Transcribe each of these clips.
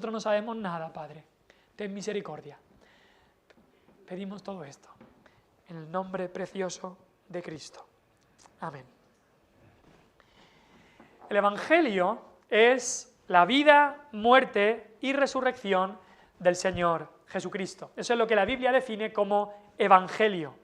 Nosotros no sabemos nada, Padre. Ten misericordia. Pedimos todo esto en el nombre precioso de Cristo. Amén. El Evangelio es la vida, muerte y resurrección del Señor Jesucristo. Eso es lo que la Biblia define como Evangelio,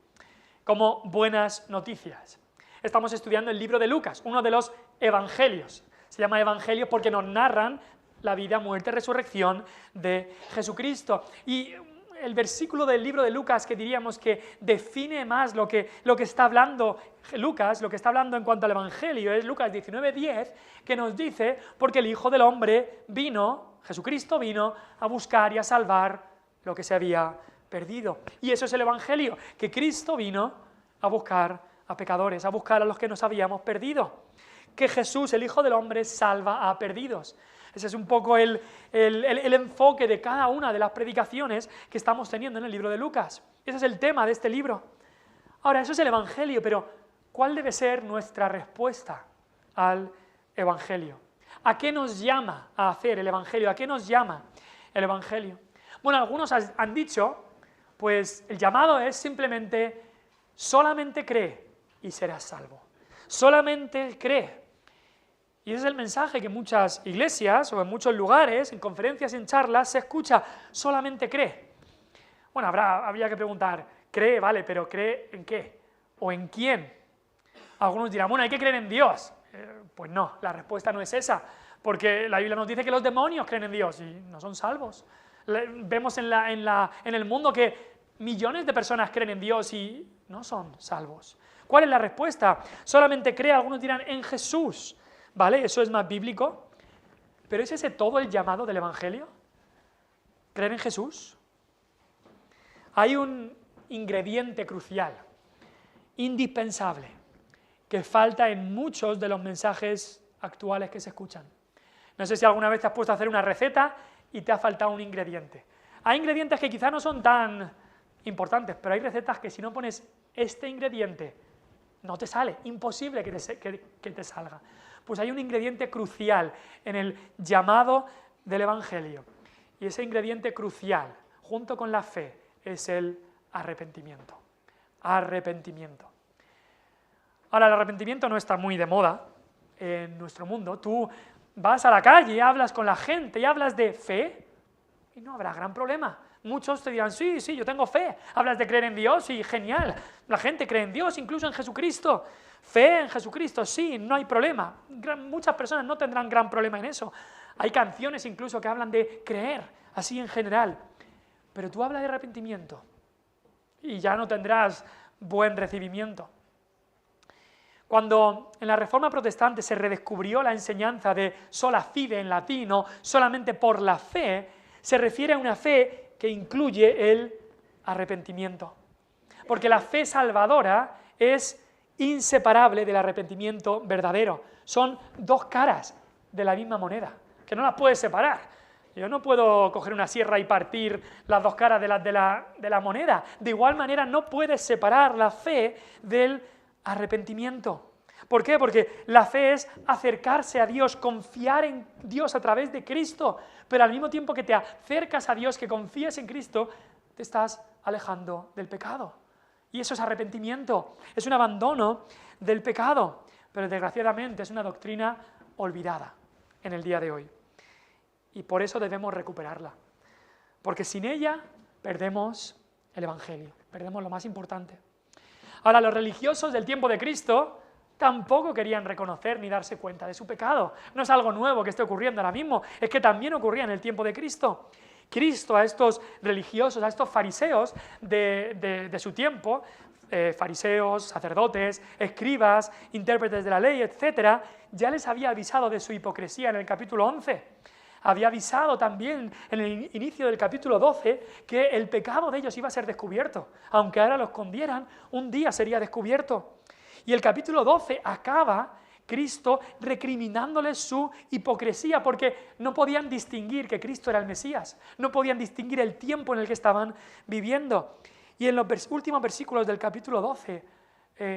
como buenas noticias. Estamos estudiando el libro de Lucas, uno de los Evangelios. Se llama Evangelio porque nos narran la vida, muerte y resurrección de Jesucristo. Y el versículo del libro de Lucas que diríamos que define más lo que está hablando Lucas, lo que está hablando en cuanto al Evangelio, es Lucas 19:10, que nos dice, porque el Hijo del Hombre vino, Jesucristo vino, a buscar y a salvar lo que se había perdido. Y eso es el Evangelio, que Cristo vino a buscar a pecadores, a buscar a los que nos habíamos perdido. Que Jesús, el Hijo del Hombre, salva a perdidos. Ese es un poco el enfoque de cada una de las predicaciones que estamos teniendo en el libro de Lucas. Ese es el tema de este libro. Ahora, eso es el Evangelio, pero ¿cuál debe ser nuestra respuesta al Evangelio? ¿A qué nos llama a hacer el Evangelio? ¿A qué nos llama el Evangelio? Bueno, algunos han dicho, pues el llamado es simplemente, solamente cree y serás salvo. Solamente cree. Y ese es el mensaje que en muchas iglesias o en muchos lugares, en conferencias y en charlas, se escucha, solamente cree. Bueno, habría que preguntar, cree, vale, pero ¿cree en qué? ¿O en quién? Algunos dirán, bueno, hay que creer en Dios. Pues no, la respuesta no es esa, porque la Biblia nos dice que los demonios creen en Dios y no son salvos. Vemos en el mundo que millones de personas creen en Dios y no son salvos. ¿Cuál es la respuesta? Solamente cree, algunos dirán, en Jesús. ¿Vale? Eso es más bíblico. ¿Pero es ese todo el llamado del Evangelio? ¿Creer en Jesús? Hay un ingrediente crucial, indispensable, que falta en muchos de los mensajes actuales que se escuchan. No sé si alguna vez te has puesto a hacer una receta y te ha faltado un ingrediente. Hay ingredientes que quizá no son tan importantes, pero hay recetas que si no pones este ingrediente, no te sale, imposible que te salga. Pues hay un ingrediente crucial en el llamado del Evangelio. Y ese ingrediente crucial, junto con la fe, es el arrepentimiento. Arrepentimiento. Ahora, el arrepentimiento no está muy de moda en nuestro mundo. Tú vas a la calle y hablas con la gente y hablas de fe y no habrá gran problema. Muchos te dirán, sí, yo tengo fe. Hablas de creer en Dios y genial. La gente cree en Dios, incluso en Jesucristo. Fe en Jesucristo, sí, no hay problema. Muchas personas no tendrán gran problema en eso. Hay canciones incluso que hablan de creer, así en general. Pero tú hablas de arrepentimiento y ya no tendrás buen recibimiento. Cuando en la Reforma Protestante se redescubrió la enseñanza de sola fide en latín, o solamente por la fe, se refiere a una fe que incluye el arrepentimiento. Porque la fe salvadora es inseparable del arrepentimiento verdadero. Son dos caras de la misma moneda, que no las puedes separar. Yo no puedo coger una sierra y partir las dos caras de la moneda. De igual manera no puedes separar la fe del arrepentimiento. ¿Por qué? Porque la fe es acercarse a Dios, confiar en Dios a través de Cristo, pero al mismo tiempo que te acercas a Dios, que confías en Cristo, te estás alejando del pecado. Y eso es arrepentimiento, es un abandono del pecado, pero desgraciadamente es una doctrina olvidada en el día de hoy. Y por eso debemos recuperarla, porque sin ella perdemos el Evangelio, perdemos lo más importante. Ahora, los religiosos del tiempo de Cristo tampoco querían reconocer ni darse cuenta de su pecado. No es algo nuevo que esté ocurriendo ahora mismo, es que también ocurría en el tiempo de Cristo. Cristo a estos religiosos, a estos fariseos de su tiempo, fariseos, sacerdotes, escribas, intérpretes de la ley, etc., ya les había avisado de su hipocresía en el capítulo 11. Había avisado también en el inicio del capítulo 12 que el pecado de ellos iba a ser descubierto. Aunque ahora lo escondieran, un día sería descubierto. Y el capítulo 12 acaba Cristo recriminándoles su hipocresía porque no podían distinguir que Cristo era el Mesías, no podían distinguir el tiempo en el que estaban viviendo. Y en los últimos versículos del capítulo 12,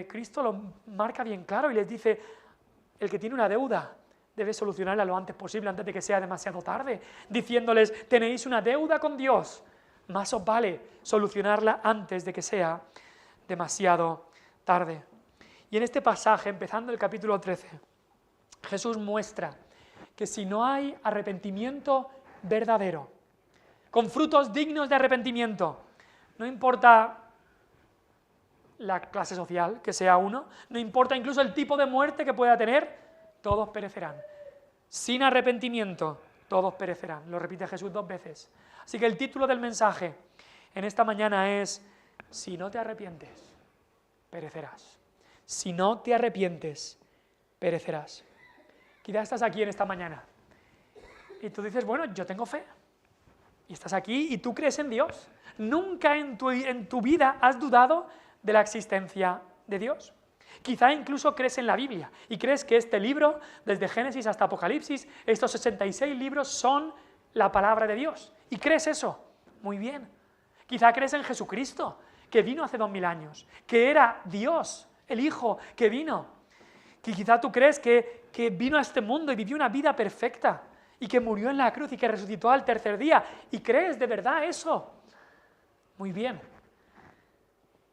Cristo lo marca bien claro y les dice, el que tiene una deuda debes solucionarla lo antes posible, antes de que sea demasiado tarde, diciéndoles, tenéis una deuda con Dios, más os vale solucionarla antes de que sea demasiado tarde. Y en este pasaje, empezando el capítulo 13, Jesús muestra que si no hay arrepentimiento verdadero, con frutos dignos de arrepentimiento, no importa la clase social que sea uno, no importa incluso el tipo de muerte que pueda tener, todos perecerán. Sin arrepentimiento, todos perecerán. Lo repite Jesús 2 veces. Así que el título del mensaje en esta mañana es: si no te arrepientes, perecerás. Si no te arrepientes, perecerás. Quizás estás aquí en esta mañana y tú dices, bueno, yo tengo fe. Y estás aquí y tú crees en Dios. Nunca en tu vida has dudado de la existencia de Dios. Quizá incluso crees en la Biblia y crees que este libro, desde Génesis hasta Apocalipsis, estos 66 libros son la palabra de Dios. ¿Y crees eso? Muy bien. Quizá crees en Jesucristo, que vino hace 2000 años, que era Dios, el Hijo que vino. Que quizá tú crees que vino a este mundo y vivió una vida perfecta y que murió en la cruz y que resucitó al tercer día. ¿Y crees de verdad eso? Muy bien.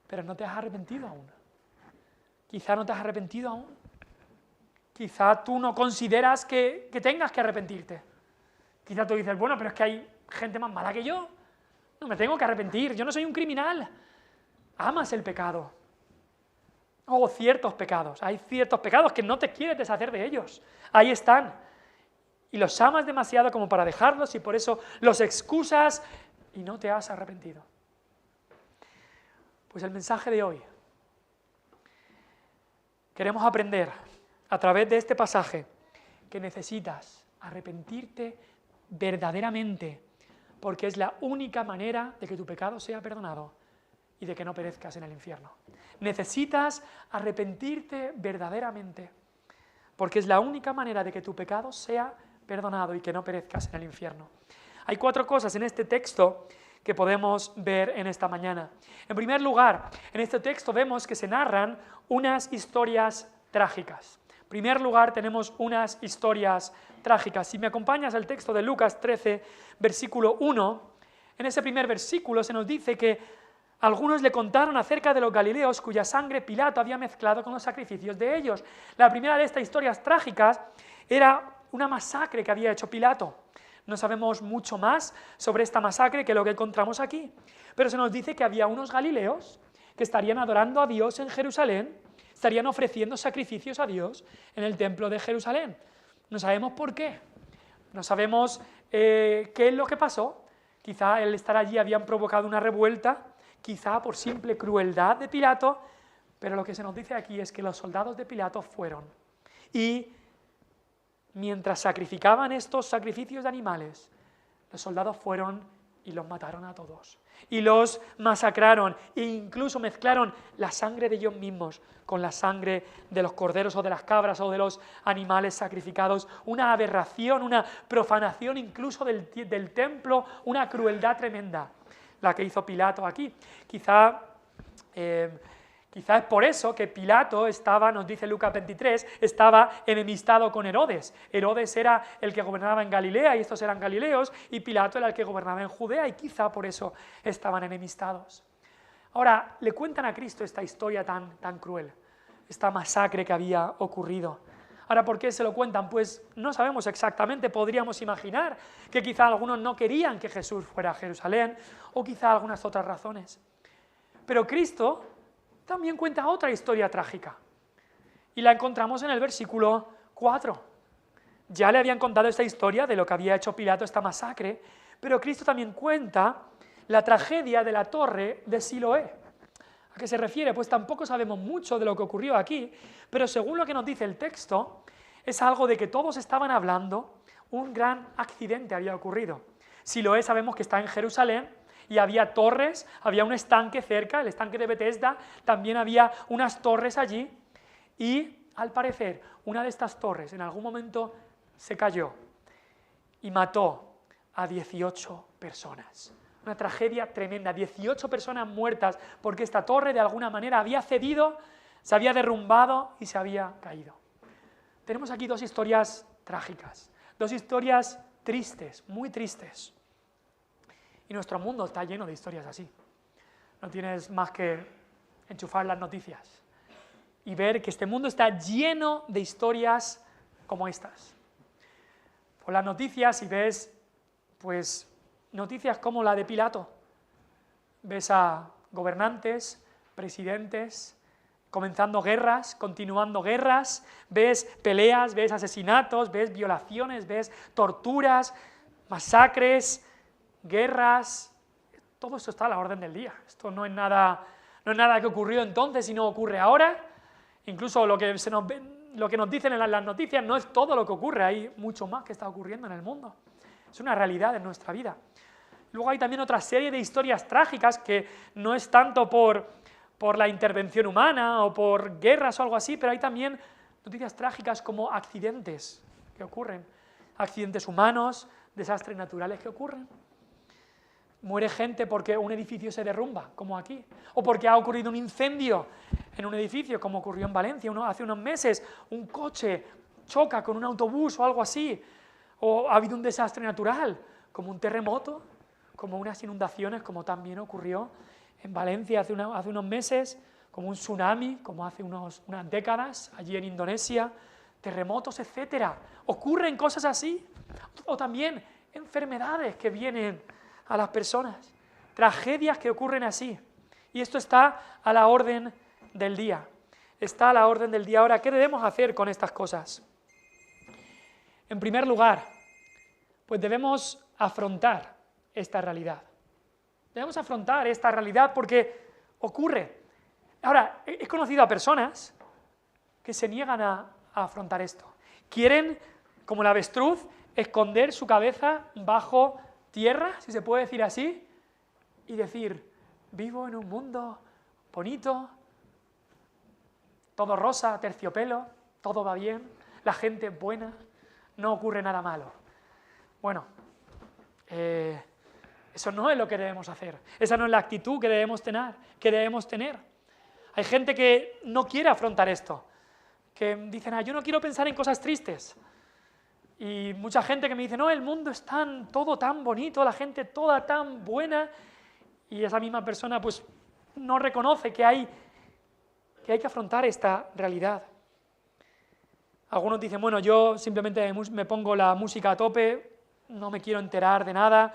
Pero no te has arrepentido aún. Quizá no te has arrepentido aún. Quizá tú no consideras que tengas que arrepentirte. Quizá tú dices, bueno, pero es que hay gente más mala que yo. No me tengo que arrepentir, yo no soy un criminal. Amas el pecado. O ciertos pecados. Hay ciertos pecados que no te quieres deshacer de ellos. Ahí están. Y los amas demasiado como para dejarlos y por eso los excusas y no te has arrepentido. Pues el mensaje de hoy, queremos aprender a través de este pasaje que necesitas arrepentirte verdaderamente, porque es la única manera de que tu pecado sea perdonado y de que no perezcas en el infierno. Necesitas arrepentirte verdaderamente, porque es la única manera de que tu pecado sea perdonado y que no perezcas en el infierno. Hay 4 cosas en este texto que podemos ver en esta mañana. En primer lugar, en este texto vemos que se narran unas historias trágicas. En primer lugar, tenemos unas historias trágicas. Si me acompañas al texto de Lucas 13, versículo 1, en ese primer versículo se nos dice que algunos le contaron acerca de los galileos cuya sangre Pilato había mezclado con los sacrificios de ellos. La primera de estas historias trágicas era una masacre que había hecho Pilato. No sabemos mucho más sobre esta masacre que lo que encontramos aquí, pero se nos dice que había unos galileos que estarían adorando a Dios en Jerusalén, estarían ofreciendo sacrificios a Dios en el templo de Jerusalén. No sabemos por qué, no sabemos qué es lo que pasó. Quizá el estar allí habían provocado una revuelta, quizá por simple crueldad de Pilato, pero lo que se nos dice aquí es que los soldados de Pilato fueron y mientras sacrificaban estos sacrificios de animales, los soldados fueron y los mataron a todos. Y los masacraron e incluso mezclaron la sangre de ellos mismos con la sangre de los corderos o de las cabras o de los animales sacrificados. Una aberración, una profanación incluso del templo, una crueldad tremenda la que hizo Pilato aquí. Quizá es por eso que Pilato estaba, nos dice Lucas 23, estaba enemistado con Herodes. Herodes era el que gobernaba en Galilea y estos eran galileos, y Pilato era el que gobernaba en Judea y quizá por eso estaban enemistados. Ahora, le cuentan a Cristo esta historia tan cruel, esta masacre que había ocurrido. Ahora, ¿por qué se lo cuentan? Pues no sabemos exactamente, podríamos imaginar que quizá algunos no querían que Jesús fuera a Jerusalén o quizá algunas otras razones. Pero Cristo también cuenta otra historia trágica y la encontramos en el versículo 4. Ya le habían contado esta historia de lo que había hecho Pilato, esta masacre, pero Cristo también cuenta la tragedia de la torre de Siloé. ¿A qué se refiere? Pues tampoco sabemos mucho de lo que ocurrió aquí, pero según lo que nos dice el texto, es algo de que todos estaban hablando, un gran accidente había ocurrido. Siloé sabemos que está en Jerusalén, y había torres, había un estanque cerca, el estanque de Betesda, también había unas torres allí, y al parecer una de estas torres en algún momento se cayó y mató a 18 personas. Una tragedia tremenda, 18 personas muertas porque esta torre de alguna manera había cedido, se había derrumbado y se había caído. Tenemos aquí 2 historias trágicas, 2 historias tristes, muy tristes. Y nuestro mundo está lleno de historias así. No tienes más que enchufar las noticias y ver que este mundo está lleno de historias como estas. Por las noticias, y ves, pues, noticias como la de Pilato. Ves a gobernantes, presidentes, comenzando guerras, continuando guerras, ves peleas, ves asesinatos, ves violaciones, ves torturas, masacres, guerras. Todo esto está a la orden del día. Esto no es nada que ocurrió entonces y no ocurre ahora. Incluso lo que nos dicen en las noticias no es todo lo que ocurre, hay mucho más que está ocurriendo en el mundo. Es una realidad en nuestra vida. Luego hay también otra serie de historias trágicas que no es tanto por la intervención humana o por guerras o algo así, pero hay también noticias trágicas como accidentes que ocurren, accidentes humanos, desastres naturales que ocurren. Muere gente porque un edificio se derrumba, como aquí, o porque ha ocurrido un incendio en un edificio, como ocurrió en Valencia hace unos meses, un coche choca con un autobús o algo así, o ha habido un desastre natural, como un terremoto, como unas inundaciones, como también ocurrió en Valencia hace unos meses, como un tsunami, como hace unas décadas, allí en Indonesia, terremotos, etc. Ocurren cosas así, o también enfermedades que vienen a las personas, tragedias que ocurren así, y esto está a la orden del día, está a la orden del día. Ahora, ¿qué debemos hacer con estas cosas? En primer lugar, pues debemos afrontar esta realidad. Debemos afrontar esta realidad porque ocurre. Ahora, he conocido a personas que se niegan a afrontar esto. Quieren, como el avestruz, esconder su cabeza bajo tierra, si se puede decir así, y decir, vivo en un mundo bonito, todo rosa, terciopelo, todo va bien, la gente es buena, no ocurre nada malo. Bueno, eso no es lo que debemos hacer, esa no es la actitud que debemos tener. Hay gente que no quiere afrontar esto, que dicen, yo no quiero pensar en cosas tristes. Y mucha gente que me dice, no, el mundo es todo tan bonito, la gente toda tan buena, y esa misma persona pues no reconoce que hay que afrontar esta realidad. Algunos dicen, bueno, yo simplemente me pongo la música a tope, no me quiero enterar de nada,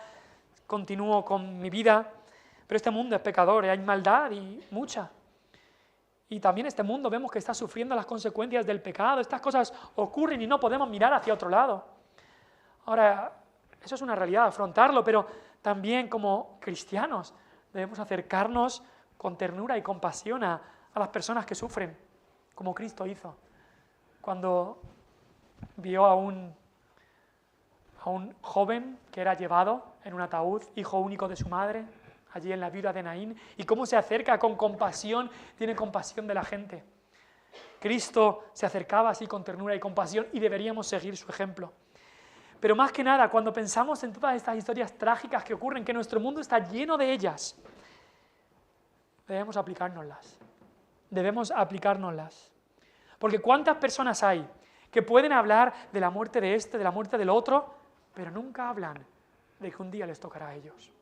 continúo con mi vida, pero este mundo es pecador, hay maldad y mucha. Y también este mundo vemos que está sufriendo las consecuencias del pecado, estas cosas ocurren y no podemos mirar hacia otro lado. Ahora, eso es una realidad, afrontarlo, pero también como cristianos debemos acercarnos con ternura y compasión a las personas que sufren, como Cristo hizo, cuando vio a un joven que era llevado en un ataúd, hijo único de su madre, allí en la viuda de Naín, y cómo se acerca con compasión, tiene compasión de la gente. Cristo se acercaba así con ternura y compasión y deberíamos seguir su ejemplo. Pero más que nada, cuando pensamos en todas estas historias trágicas que ocurren, que nuestro mundo está lleno de ellas, debemos aplicárnoslas. Porque ¿cuántas personas hay que pueden hablar de la muerte de este, de la muerte del otro, pero nunca hablan de que un día les tocará a ellos?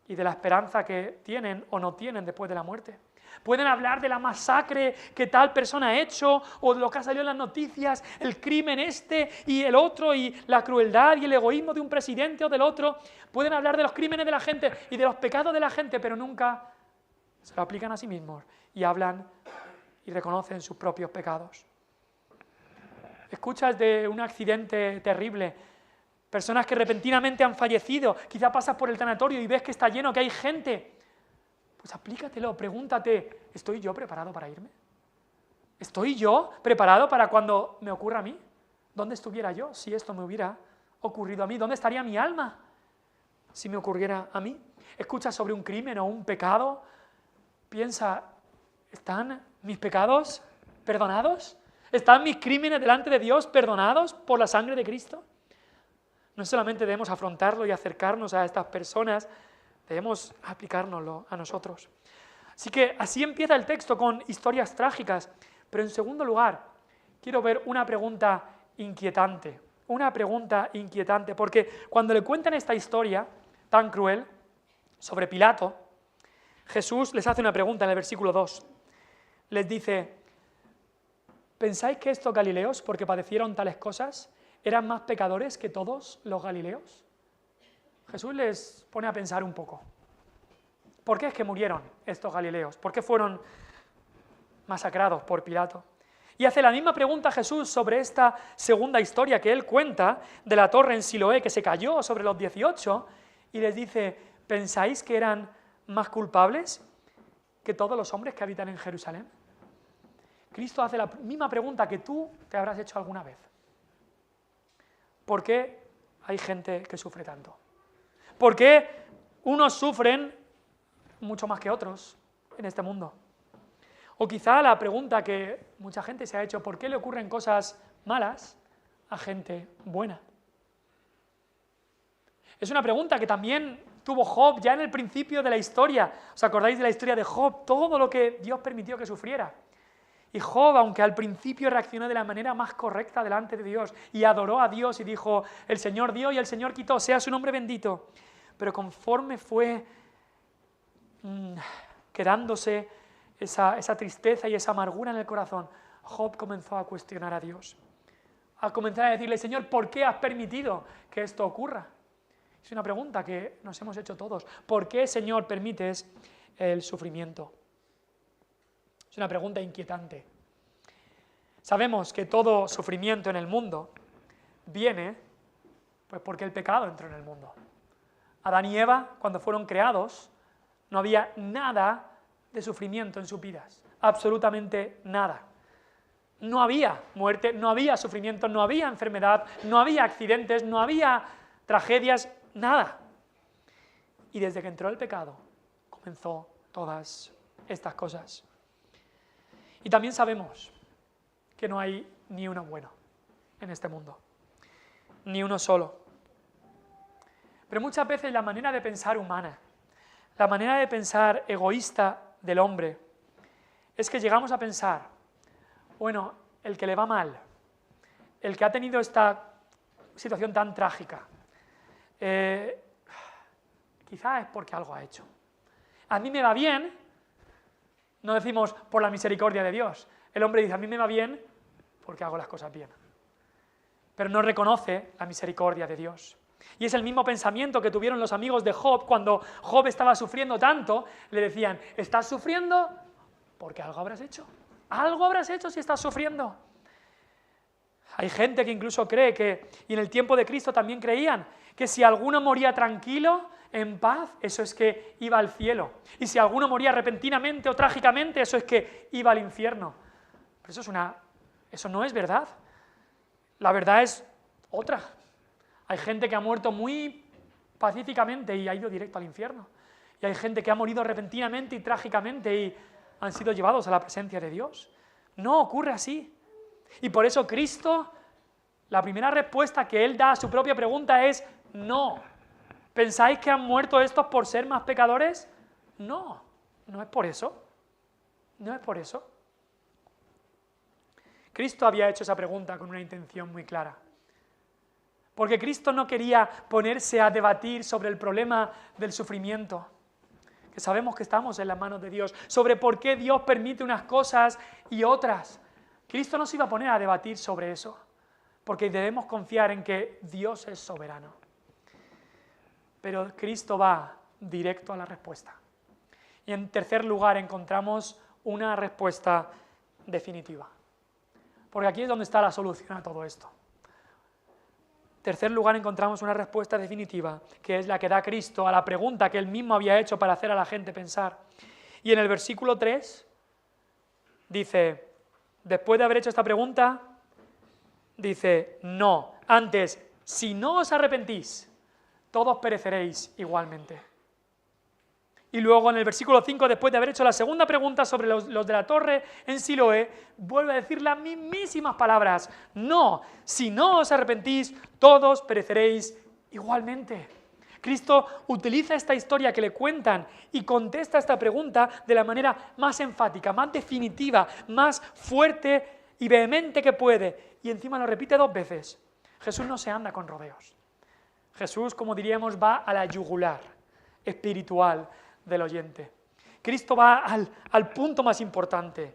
Y de la esperanza que tienen o no tienen después de la muerte. Pueden hablar de la masacre que tal persona ha hecho, o de lo que ha salido en las noticias, el crimen este y el otro, y la crueldad y el egoísmo de un presidente o del otro. Pueden hablar de los crímenes de la gente y de los pecados de la gente, pero nunca se lo aplican a sí mismos y hablan y reconocen sus propios pecados. Escuchas de un accidente terrible, personas que repentinamente han fallecido, quizá pasas por el tanatorio y ves que está lleno, que hay gente. Pues aplícatelo, pregúntate, ¿estoy yo preparado para irme? ¿Estoy yo preparado para cuando me ocurra a mí? ¿Dónde estuviera yo si esto me hubiera ocurrido a mí? ¿Dónde estaría mi alma si me ocurriera a mí? Escuchas sobre un crimen o un pecado, piensa, ¿están mis pecados perdonados? ¿Están mis crímenes delante de Dios perdonados por la sangre de Cristo? No solamente debemos afrontarlo y acercarnos a estas personas, debemos aplicárnoslo a nosotros. Así que así empieza el texto con historias trágicas, pero en segundo lugar, quiero ver una pregunta inquietante, porque cuando le cuentan esta historia tan cruel sobre Pilato, Jesús les hace una pregunta en el versículo 2. Les dice: ¿pensáis que estos galileos, porque padecieron tales cosas, eran más pecadores que todos los galileos? Jesús les pone a pensar un poco. ¿Por qué es que murieron estos galileos? ¿Por qué fueron masacrados por Pilato? Y hace la misma pregunta a Jesús sobre esta segunda historia que él cuenta de la torre en Siloé que se cayó sobre los 18, y les dice: ¿pensáis que eran más culpables que todos los hombres que habitan en Jerusalén? Cristo hace la misma pregunta que tú te habrás hecho alguna vez. ¿Por qué hay gente que sufre tanto? ¿Por qué unos sufren mucho más que otros en este mundo? O quizá la pregunta que mucha gente se ha hecho: ¿por qué le ocurren cosas malas a gente buena? Es una pregunta que también tuvo Job ya en el principio de la historia. ¿Os acordáis de la historia de Job? Todo lo que Dios permitió que sufriera. Y Job, aunque al principio reaccionó de la manera más correcta delante de Dios y adoró a Dios y dijo: el Señor dio y el Señor quitó, sea su nombre bendito. Pero conforme fue quedándose esa tristeza y esa amargura en el corazón, Job comenzó a cuestionar a Dios. A comenzar a decirle: Señor, ¿por qué has permitido que esto ocurra? Es una pregunta que nos hemos hecho todos. ¿Por qué, Señor, permites el sufrimiento? Es una pregunta inquietante. Sabemos que todo sufrimiento en el mundo viene pues porque el pecado entró en el mundo. Adán y Eva, cuando fueron creados, no había nada de sufrimiento en sus vidas, absolutamente nada. No había muerte, no había sufrimiento, no había enfermedad, no había accidentes, no había tragedias, nada. Y desde que entró el pecado, comenzó todas estas cosas. Y también sabemos que no hay ni uno bueno en este mundo, ni uno solo. Pero muchas veces la manera de pensar humana, la manera de pensar egoísta del hombre, es que llegamos a pensar: bueno, el que le va mal, el que ha tenido esta situación tan trágica, quizá es porque algo ha hecho. A mí me va bien, no decimos por la misericordia de Dios. El hombre dice: a mí me va bien porque hago las cosas bien. Pero no reconoce la misericordia de Dios. Y es el mismo pensamiento que tuvieron los amigos de Job cuando Job estaba sufriendo tanto. Le decían: ¿estás sufriendo? Porque algo habrás hecho. Algo habrás hecho si estás sufriendo. Hay gente que incluso cree que, y en el tiempo de Cristo también creían, que si alguno moría tranquilo, en paz, eso es que iba al cielo. Y si alguno moría repentinamente o trágicamente, eso es que iba al infierno. Pero eso no es verdad. La verdad es otra. Hay gente que ha muerto muy pacíficamente y ha ido directo al infierno. Y hay gente que ha morido repentinamente y trágicamente y han sido llevados a la presencia de Dios. No ocurre así. Y por eso Cristo, la primera respuesta que Él da a su propia pregunta es: no. ¿Pensáis que han muerto estos por ser más pecadores? No, no es por eso. No es por eso. Cristo había hecho esa pregunta con una intención muy clara. Porque Cristo no quería ponerse a debatir sobre el problema del sufrimiento, que sabemos que estamos en las manos de Dios, sobre por qué Dios permite unas cosas y otras. Cristo no se iba a poner a debatir sobre eso, porque debemos confiar en que Dios es soberano. Pero Cristo va directo a la respuesta. Y en tercer lugar encontramos una respuesta definitiva. Porque aquí es donde está la solución a todo esto. En tercer lugar encontramos una respuesta definitiva, que es la que da Cristo a la pregunta que Él mismo había hecho para hacer a la gente pensar. Y en el versículo 3 dice, después de haber hecho esta pregunta, dice, no, antes, si no os arrepentís, todos pereceréis igualmente. Y luego en el versículo 5, después de haber hecho la segunda pregunta sobre los de la torre en Siloé, vuelve a decir las mismísimas palabras. No, si no os arrepentís, todos pereceréis igualmente. Cristo utiliza esta historia que le cuentan y contesta esta pregunta de la manera más enfática, más definitiva, más fuerte y vehemente que puede. y encima lo repite 2 veces. Jesús no se anda con rodeos. Jesús, como diríamos, va a la yugular espiritual del oyente. Cristo va al punto más importante.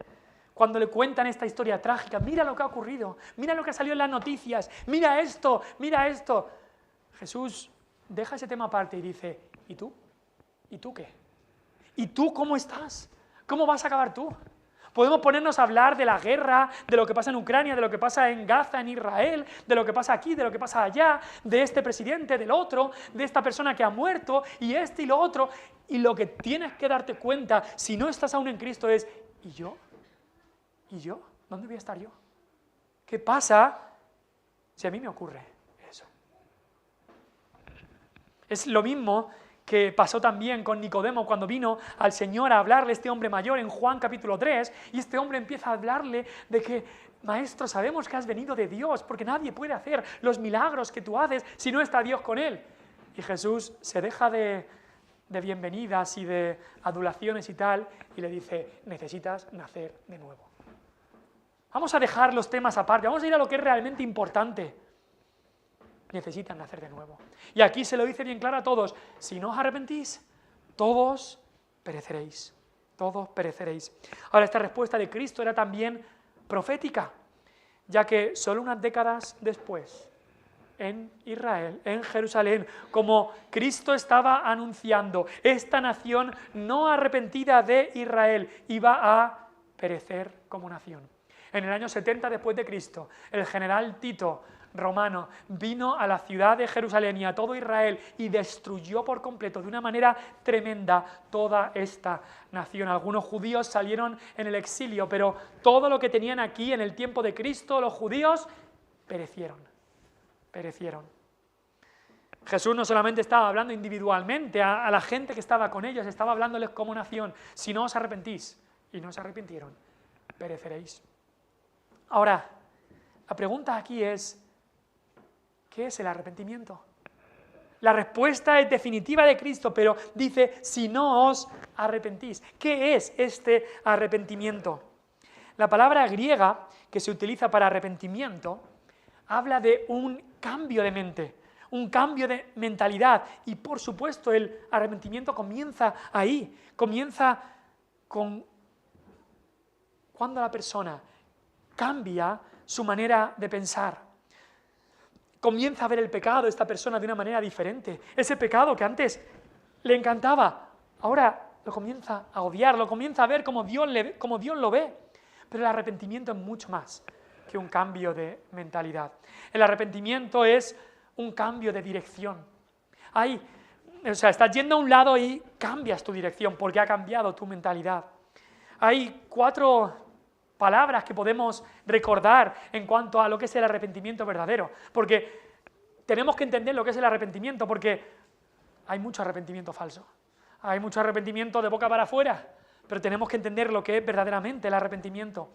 Cuando le cuentan esta historia trágica, mira lo que ha ocurrido, mira lo que salió en las noticias, mira esto, mira esto. Jesús deja ese tema aparte y dice, ¿y tú? ¿Y tú qué? ¿Y tú cómo estás? ¿Cómo vas a acabar tú? Podemos ponernos a hablar de la guerra, de lo que pasa en Ucrania, de lo que pasa en Gaza, en Israel, de lo que pasa aquí, de lo que pasa allá, de este presidente, del otro, de esta persona que ha muerto, y este y lo otro. Y lo que tienes que darte cuenta, si no estás aún en Cristo, es, ¿y yo? ¿Y yo? ¿Dónde voy a estar yo? ¿Qué pasa si a mí me ocurre eso? Es lo mismo que pasó también con Nicodemo cuando vino al Señor a hablarle este hombre mayor en Juan capítulo 3, y este hombre empieza a hablarle de que, maestro, sabemos que has venido de Dios, porque nadie puede hacer los milagros que tú haces si no está Dios con él. Y Jesús se deja de bienvenidas y de adulaciones y tal, y le dice, necesitas nacer de nuevo. Vamos a dejar los temas aparte, vamos a ir a lo que es realmente importante. Necesitan nacer de nuevo. Y aquí se lo dice bien claro a todos, si no os arrepentís, todos pereceréis, todos pereceréis. Ahora, esta respuesta de Cristo era también profética, ya que solo unas décadas después, en Israel, en Jerusalén, como Cristo estaba anunciando, esta nación no arrepentida de Israel iba a perecer como nación. En el año 70 después de Cristo, el general Tito, romano, vino a la ciudad de Jerusalén y a todo Israel y destruyó por completo, de una manera tremenda, toda esta nación. Algunos judíos salieron en el exilio, pero todo lo que tenían aquí en el tiempo de Cristo, los judíos, perecieron. Jesús no solamente estaba hablando individualmente a la gente que estaba con ellos, estaba hablándoles como nación. Si no os arrepentís, y no se arrepintieron, pereceréis. Ahora, la pregunta aquí es, ¿qué es el arrepentimiento? La respuesta es definitiva de Cristo, pero dice, si no os arrepentís. ¿Qué es este arrepentimiento? La palabra griega que se utiliza para arrepentimiento habla de un cambio de mente, un cambio de mentalidad. Y por supuesto el arrepentimiento comienza ahí, comienza con cuando la persona cambia su manera de pensar. Comienza a ver el pecado de esta persona de una manera diferente. Ese pecado que antes le encantaba, ahora lo comienza a odiar, lo comienza a ver como Dios lo ve. Pero el arrepentimiento es mucho más que un cambio de mentalidad. El arrepentimiento es un cambio de dirección. Estás yendo a un lado y cambias tu dirección porque ha cambiado tu mentalidad. Hay 4 palabras que podemos recordar en cuanto a lo que es el arrepentimiento verdadero, porque tenemos que entender lo que es el arrepentimiento, porque hay mucho arrepentimiento falso, hay mucho arrepentimiento de boca para afuera, pero tenemos que entender lo que es verdaderamente el arrepentimiento.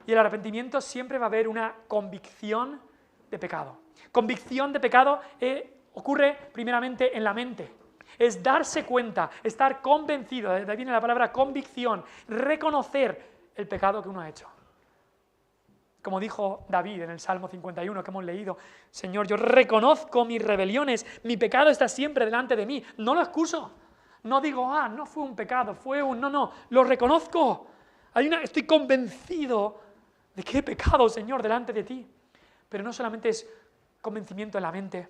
Y el arrepentimiento siempre va a haber una convicción de pecado. Convicción de pecado ocurre primeramente en la mente. Es darse cuenta, estar convencido, de ahí viene la palabra convicción, reconocer el pecado que uno ha hecho. Como dijo David en el Salmo 51 que hemos leído, Señor, yo reconozco mis rebeliones, mi pecado está siempre delante de mí, no lo excuso, no digo, no fue un pecado, no, lo reconozco, estoy convencido de que he pecado, Señor, delante de ti. Pero no solamente es convencimiento en la mente,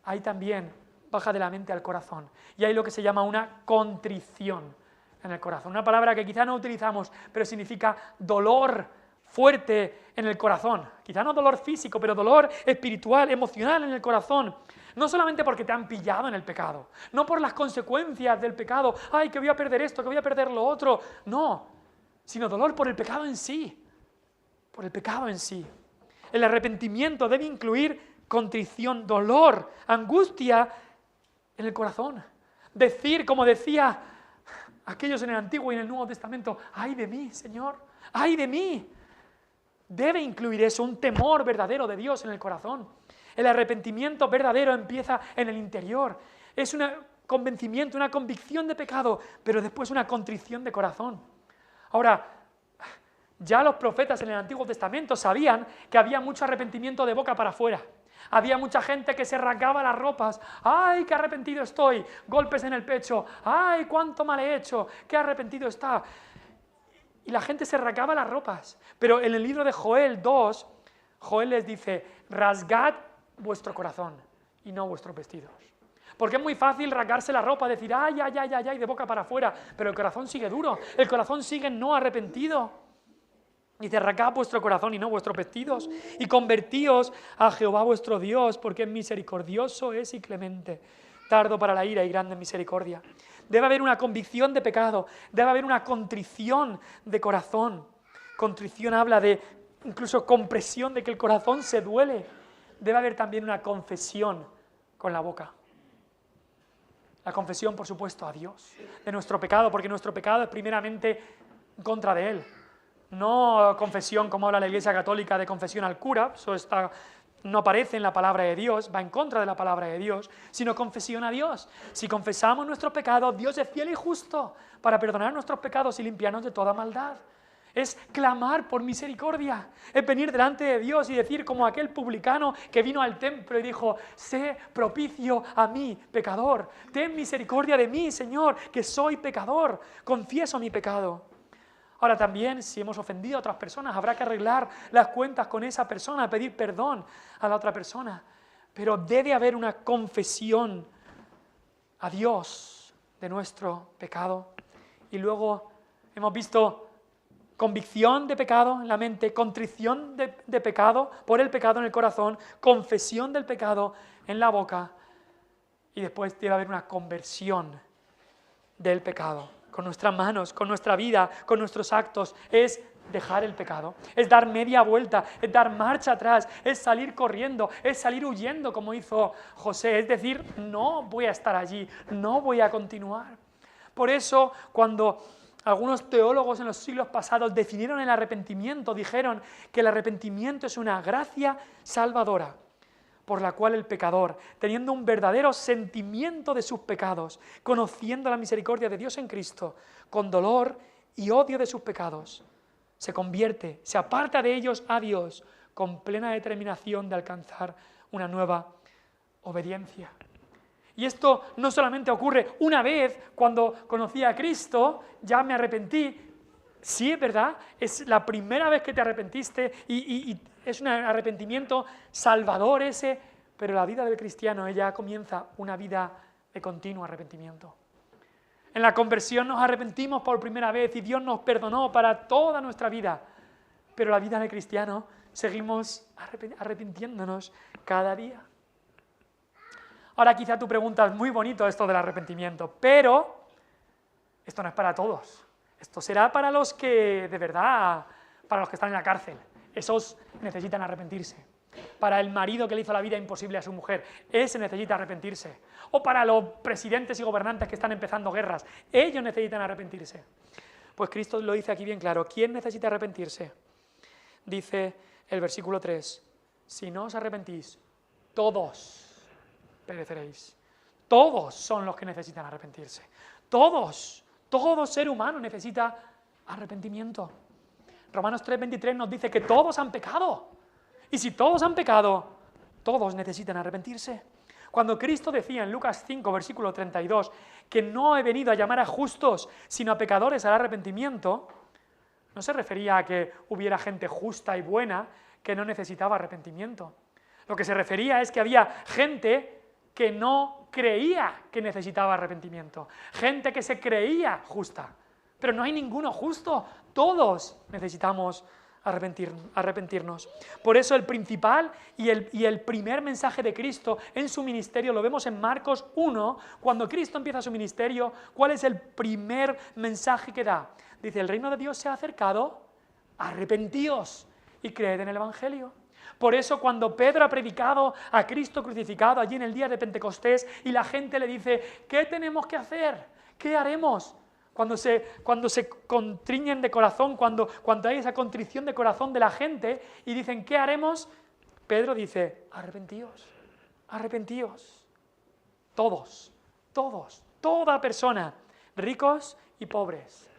hay también, baja de la mente al corazón, y hay lo que se llama una contrición en el corazón, una palabra que quizá no utilizamos, pero significa dolor fuerte en el corazón, quizá no dolor físico, pero dolor espiritual, emocional en el corazón, no solamente porque te han pillado en el pecado, no por las consecuencias del pecado, que voy a perder esto, que voy a perder lo otro, no, sino dolor por el pecado en sí, por el pecado en sí. El arrepentimiento debe incluir contrición, dolor, angustia en el corazón, decir, como decía aquellos en el Antiguo y en el Nuevo Testamento, ¡ay de mí, Señor! ¡Ay de mí! Debe incluir eso, un temor verdadero de Dios en el corazón. El arrepentimiento verdadero empieza en el interior. Es un convencimiento, una convicción de pecado, pero después una contrición de corazón. Ahora, Ya los profetas en el Antiguo Testamento sabían que había mucho arrepentimiento de boca para afuera. Había mucha gente que se rasgaba las ropas. ¡Ay, qué arrepentido estoy! Golpes en el pecho. ¡Ay, cuánto mal he hecho! ¡Qué arrepentido está! Y la gente se rasgaba las ropas. Pero en el libro de Joel 2, Joel les dice, rasgad vuestro corazón y no vuestros vestidos. Porque es muy fácil rasgarse la ropa, decir, ¡ay, ay, ay, ay, ay!, de boca para afuera. Pero el corazón sigue duro, el corazón sigue no arrepentido. Dice, rasgad vuestro corazón y no vuestros vestidos, y convertíos a Jehová vuestro Dios, porque es misericordioso es y clemente, tardo para la ira y grande en misericordia. Debe haber una convicción de pecado, debe haber una contrición de corazón. Contrición habla de incluso compresión, de que el corazón se duele. Debe haber también una confesión con la boca. La confesión, por supuesto, a Dios, de nuestro pecado, porque nuestro pecado es primeramente en contra de Él. No confesión como habla la Iglesia Católica de confesión al cura, eso no aparece en la palabra de Dios, va en contra de la palabra de Dios, sino confesión a Dios. Si confesamos nuestros pecados, Dios es fiel y justo para perdonar nuestros pecados y limpiarnos de toda maldad. Es clamar por misericordia, es venir delante de Dios y decir como aquel publicano que vino al templo y dijo, sé propicio a mí, pecador, ten misericordia de mí, Señor, que soy pecador, confieso mi pecado. Ahora también, si hemos ofendido a otras personas, habrá que arreglar las cuentas con esa persona, pedir perdón a la otra persona. Pero debe haber una confesión a Dios de nuestro pecado. Y luego hemos visto convicción de pecado en la mente, contrición de pecado por el pecado en el corazón, confesión del pecado en la boca. Y después debe haber una conversión del pecado. Con nuestras manos, con nuestra vida, con nuestros actos, es dejar el pecado, es dar media vuelta, es dar marcha atrás, es salir corriendo, es salir huyendo como hizo José, es decir, no voy a estar allí, no voy a continuar. Por eso, cuando algunos teólogos en los siglos pasados definieron el arrepentimiento, dijeron que el arrepentimiento es una gracia salvadora, por la cual el pecador, teniendo un verdadero sentimiento de sus pecados, conociendo la misericordia de Dios en Cristo, con dolor y odio de sus pecados, se convierte, se aparta de ellos a Dios, con plena determinación de alcanzar una nueva obediencia. Y esto no solamente ocurre una vez cuando conocí a Cristo, ya me arrepentí. Sí, es verdad, es la primera vez que te arrepentiste y es un arrepentimiento salvador ese, pero la vida del cristiano ya comienza una vida de continuo arrepentimiento. En la conversión nos arrepentimos por primera vez y Dios nos perdonó para toda nuestra vida, pero la vida del cristiano seguimos arrepintiéndonos cada día. Ahora quizá tu pregunta es muy bonito esto del arrepentimiento, pero esto no es para todos. Esto será para los que, de verdad, para los que están en la cárcel. Esos necesitan arrepentirse. Para el marido que le hizo la vida imposible a su mujer, ese necesita arrepentirse. O para los presidentes y gobernantes que están empezando guerras, ellos necesitan arrepentirse. Pues Cristo lo dice aquí bien claro. ¿Quién necesita arrepentirse? Dice el versículo 3, si no os arrepentís, todos pereceréis. Todos son los que necesitan arrepentirse. Todos. Todo ser humano necesita arrepentimiento. Romanos 3:23 nos dice que todos han pecado. Y si todos han pecado, todos necesitan arrepentirse. Cuando Cristo decía en Lucas 5, versículo 32, que no he venido a llamar a justos, sino a pecadores al arrepentimiento, no se refería a que hubiera gente justa y buena que no necesitaba arrepentimiento. Lo que se refería es que había gente que no creía que necesitaba arrepentimiento. Gente que se creía justa. Pero no hay ninguno justo. Todos necesitamos arrepentirnos. Por eso el principal y el primer mensaje de Cristo en su ministerio lo vemos en Marcos 1. Cuando Cristo empieza su ministerio, ¿cuál es el primer mensaje que da? Dice, el reino de Dios se ha acercado, arrepentíos y creed en el Evangelio. Por eso cuando Pedro ha predicado a Cristo crucificado allí en el día de Pentecostés y la gente le dice, ¿qué tenemos que hacer? ¿Qué haremos? Cuando se contriñen de corazón, cuando hay esa contrición de corazón de la gente y dicen, ¿qué haremos? Pedro dice, arrepentíos, arrepentíos. Todos, toda persona, ricos y pobres,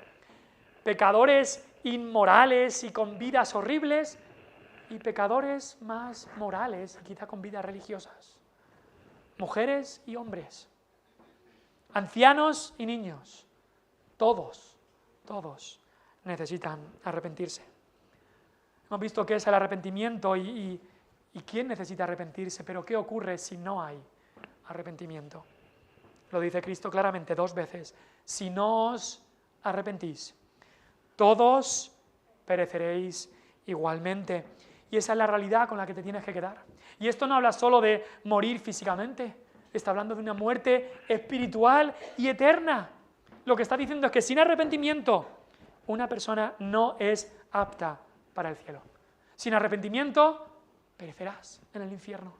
pecadores inmorales y con vidas horribles, y pecadores más morales y quizá con vidas religiosas. Mujeres y hombres, ancianos y niños, todos necesitan arrepentirse. Hemos visto qué es el arrepentimiento y quién necesita arrepentirse, pero ¿qué ocurre si no hay arrepentimiento? Lo dice Cristo claramente 2 veces: si no os arrepentís, todos pereceréis igualmente. Y esa es la realidad con la que te tienes que quedar. Y esto no habla solo de morir físicamente, está hablando de una muerte espiritual y eterna. Lo que está diciendo es que sin arrepentimiento una persona no es apta para el cielo. Sin arrepentimiento perecerás en el infierno.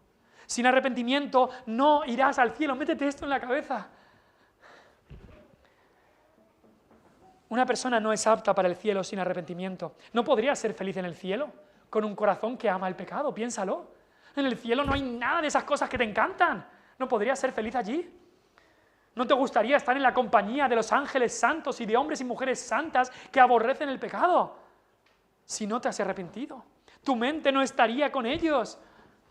Sin arrepentimiento no irás al cielo. Métete esto en la cabeza. Una persona no es apta para el cielo sin arrepentimiento. No podría ser feliz en el cielo con un corazón que ama el pecado. Piénsalo. En el cielo no hay nada de esas cosas que te encantan. ¿No podrías ser feliz allí? ¿No te gustaría estar en la compañía de los ángeles santos y de hombres y mujeres santas que aborrecen el pecado? Si no te has arrepentido, tu mente no estaría con ellos.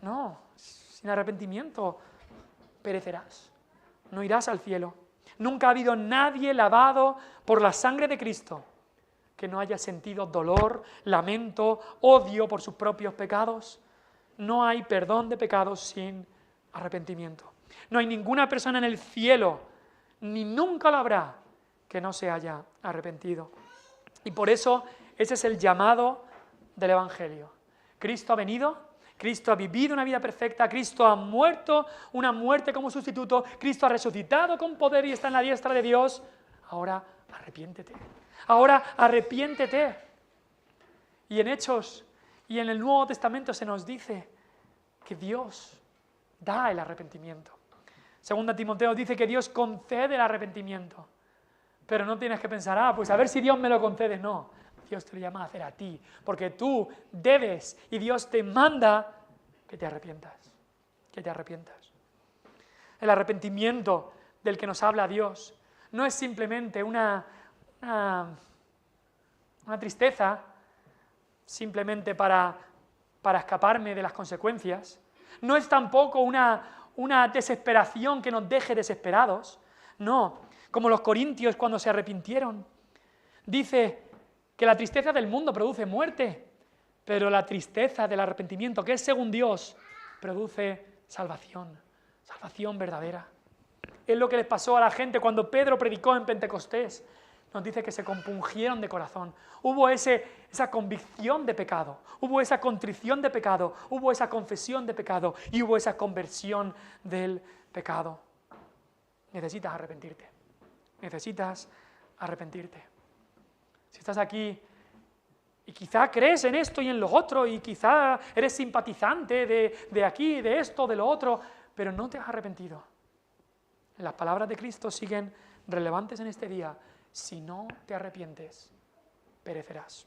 No, sin arrepentimiento perecerás. No irás al cielo. Nunca ha habido nadie lavado por la sangre de Cristo que no haya sentido dolor, lamento, odio por sus propios pecados. No hay perdón de pecados sin arrepentimiento. No hay ninguna persona en el cielo, ni nunca lo habrá, que no se haya arrepentido. Y por eso ese es el llamado del Evangelio. Cristo ha venido, Cristo ha vivido una vida perfecta, Cristo ha muerto una muerte como sustituto, Cristo ha resucitado con poder y está en la diestra de Dios. Ahora arrepiéntete. Ahora arrepiéntete. Y en Hechos y en el Nuevo Testamento se nos dice que Dios da el arrepentimiento. Segunda Timoteo dice que Dios concede el arrepentimiento. Pero no tienes que pensar, pues a ver si Dios me lo concede. No, Dios te lo llama a hacer a ti, porque tú debes y Dios te manda que te arrepientas. Que te arrepientas. El arrepentimiento del que nos habla Dios no es simplemente una tristeza, simplemente para escaparme de las consecuencias. No es tampoco una desesperación que nos deje desesperados. No, como los corintios cuando se arrepintieron. Dice que la tristeza del mundo produce muerte, pero la tristeza del arrepentimiento, que es según Dios, produce salvación, salvación verdadera. Es lo que les pasó a la gente cuando Pedro predicó en Pentecostés. Nos dice que se compungieron de corazón. Hubo esa convicción de pecado, hubo esa contrición de pecado, hubo esa confesión de pecado y hubo esa conversión del pecado. Necesitas arrepentirte. Necesitas arrepentirte. Si estás aquí y quizá crees en esto y en lo otro y quizá eres simpatizante de aquí, de esto, de lo otro, pero no te has arrepentido. Las palabras de Cristo siguen relevantes en este día. Si no te arrepientes, perecerás.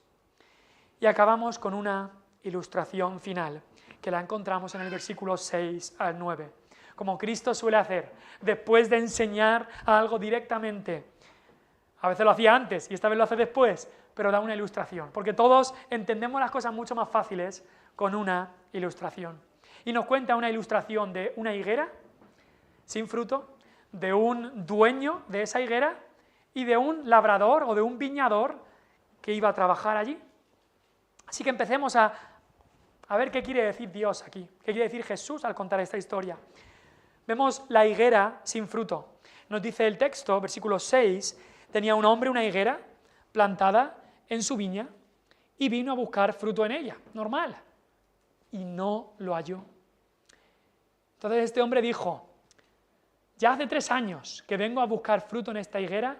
Y acabamos con una ilustración final, que la encontramos en el versículo 6 al 9. Como Cristo suele hacer, después de enseñar algo directamente. A veces lo hacía antes y esta vez lo hace después, pero da una ilustración, porque todos entendemos las cosas mucho más fáciles con una ilustración. Y nos cuenta una ilustración de una higuera sin fruto, de un dueño de esa higuera y de un labrador o de un viñador que iba a trabajar allí. Así que empecemos a ver qué quiere decir Dios aquí, qué quiere decir Jesús al contar esta historia. Vemos la higuera sin fruto. Nos dice el texto, versículo 6, tenía un hombre una higuera plantada en su viña y vino a buscar fruto en ella, normal, y no lo halló. Entonces este hombre dijo, ya hace 3 años que vengo a buscar fruto en esta higuera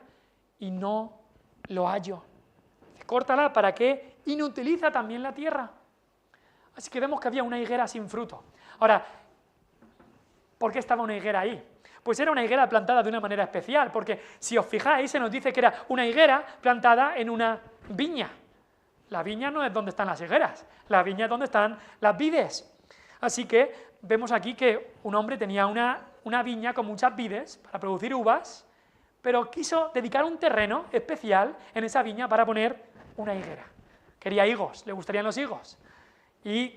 y no lo hallo. Córtala, ¿para qué? Inutiliza también la tierra. Así que vemos que había una higuera sin fruto. Ahora, ¿por qué estaba una higuera ahí? Pues era una higuera plantada de una manera especial, porque si os fijáis se nos dice que era una higuera plantada en una viña. La viña no es donde están las higueras, la viña es donde están las vides. Así que vemos aquí que un hombre tenía una viña con muchas vides para producir uvas, pero quiso dedicar un terreno especial en esa viña para poner una higuera. Quería higos, le gustarían los higos. Y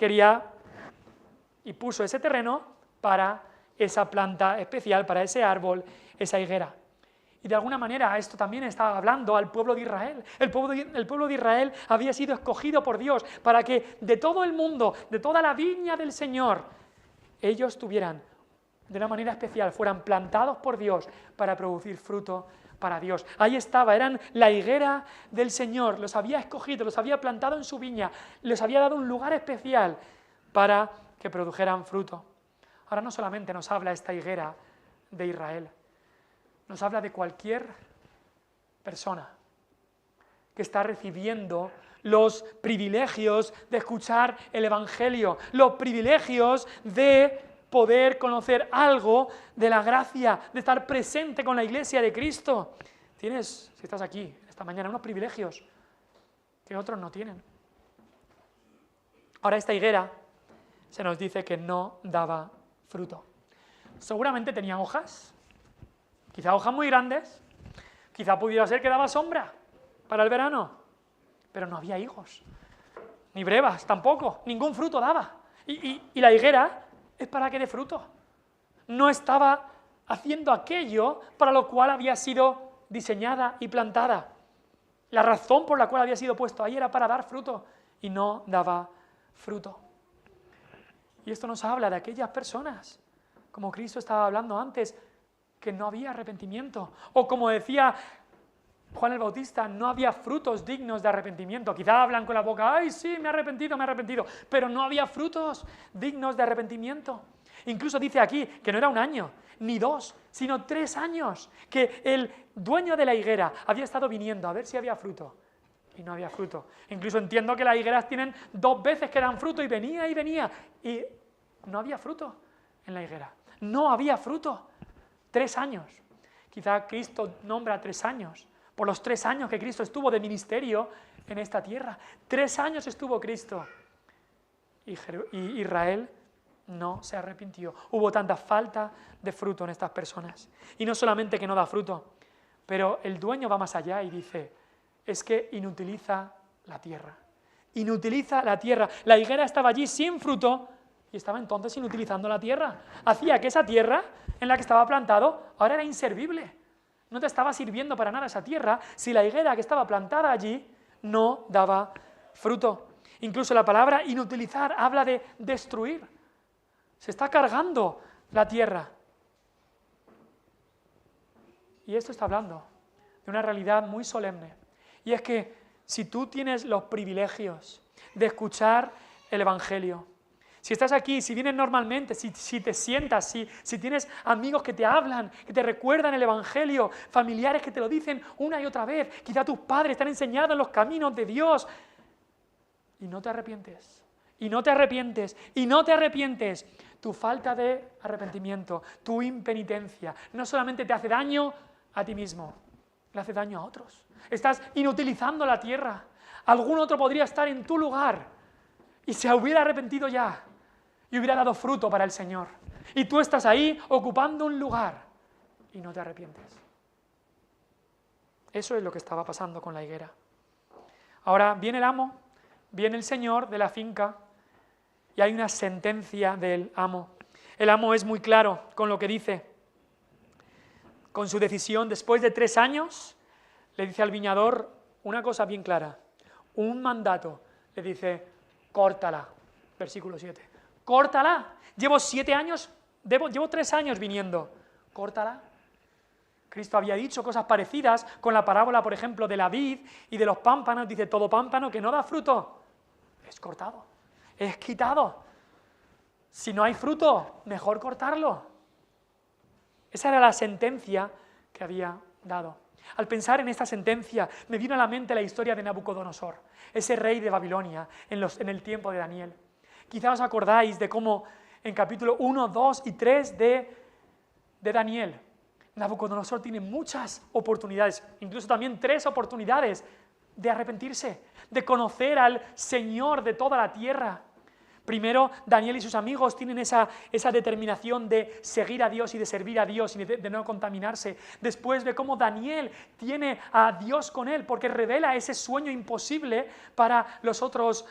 puso ese terreno para esa planta especial, para ese árbol, esa higuera. Y de alguna manera esto también estaba hablando al pueblo de Israel. El pueblo de Israel había sido escogido por Dios para que de todo el mundo, de toda la viña del Señor, ellos tuvieran, de una manera especial, fueran plantados por Dios para producir fruto para Dios. Ahí estaba, eran la higuera del Señor, los había escogido, los había plantado en su viña, les había dado un lugar especial para que produjeran fruto. Ahora no solamente nos habla esta higuera de Israel, nos habla de cualquier persona que está recibiendo los privilegios de escuchar el Evangelio, los privilegios de poder conocer algo de la gracia, de estar presente con la Iglesia de Cristo. Tienes, si estás aquí esta mañana, unos privilegios que otros no tienen. Ahora esta higuera se nos dice que no daba fruto. Seguramente tenía hojas, quizá hojas muy grandes, quizá pudiera ser que daba sombra para el verano, pero no había higos, ni brevas tampoco, ningún fruto daba. Y la higuera es para que dé fruto. No estaba haciendo aquello para lo cual había sido diseñada y plantada. La razón por la cual había sido puesto ahí era para dar fruto y no daba fruto. Y esto nos habla de aquellas personas, como Cristo estaba hablando antes, que no había arrepentimiento. O como decía Juan el Bautista, no había frutos dignos de arrepentimiento. Quizá hablan con la boca, ¡ay, sí, me he arrepentido! Pero no había frutos dignos de arrepentimiento. Incluso dice aquí que no era 1 año, ni 2, sino 3 años, que el dueño de la higuera había estado viniendo a ver si había fruto. Y no había fruto. Incluso entiendo que las higueras tienen 2 veces que dan fruto y venía, y no había fruto en la higuera. No había fruto. 3 años. Quizá Cristo nombra 3 años, por los 3 años que Cristo estuvo de ministerio en esta tierra. 3 años estuvo Cristo. Y Israel no se arrepintió. Hubo tanta falta de fruto en estas personas. Y no solamente que no da fruto, pero el dueño va más allá y dice, es que inutiliza la tierra. Inutiliza la tierra. La higuera estaba allí sin fruto y estaba entonces inutilizando la tierra. Hacía que esa tierra en la que estaba plantado ahora era inservible. No te estaba sirviendo para nada esa tierra si la higuera que estaba plantada allí no daba fruto. Incluso la palabra inutilizar habla de destruir. Se está cargando la tierra. Y esto está hablando de una realidad muy solemne. Y es que si tú tienes los privilegios de escuchar el Evangelio, si estás aquí, si vienes normalmente, si te sientas, si tienes amigos que te hablan, que te recuerdan el Evangelio, familiares que te lo dicen una y otra vez, quizá tus padres te han enseñado en los caminos de Dios, y no te arrepientes, tu falta de arrepentimiento, tu impenitencia, no solamente te hace daño a ti mismo, le hace daño a otros. Estás inutilizando la tierra. Algún otro podría estar en tu lugar y se hubiera arrepentido ya y hubiera dado fruto para el Señor. Y tú estás ahí ocupando un lugar y no te arrepientes. Eso es lo que estaba pasando con la higuera. Ahora viene el amo, viene el señor de la finca y hay una sentencia del amo. El amo es muy claro con lo que dice. Con su decisión, después de 3 años, le dice al viñador una cosa bien clara, un mandato. Le dice, córtala, versículo 7. Córtala, llevo 7 años, llevo 3 años viniendo, córtala. Cristo había dicho cosas parecidas con la parábola, por ejemplo, de la vid y de los pámpanos. Dice, todo pámpano que no da fruto es cortado, es quitado. Si no hay fruto, mejor cortarlo. Esa era la sentencia que había dado. Al pensar en esta sentencia, me vino a la mente la historia de Nabucodonosor, ese rey de Babilonia en el tiempo de Daniel. Quizá os acordáis de cómo en capítulo 1, 2 y 3 de Daniel, Nabucodonosor tiene muchas oportunidades, incluso también 3 oportunidades de arrepentirse, de conocer al Señor de toda la tierra. Primero, Daniel y sus amigos tienen esa determinación de seguir a Dios y de servir a Dios y de no contaminarse. Después ve cómo Daniel tiene a Dios con él porque revela ese sueño imposible para los otros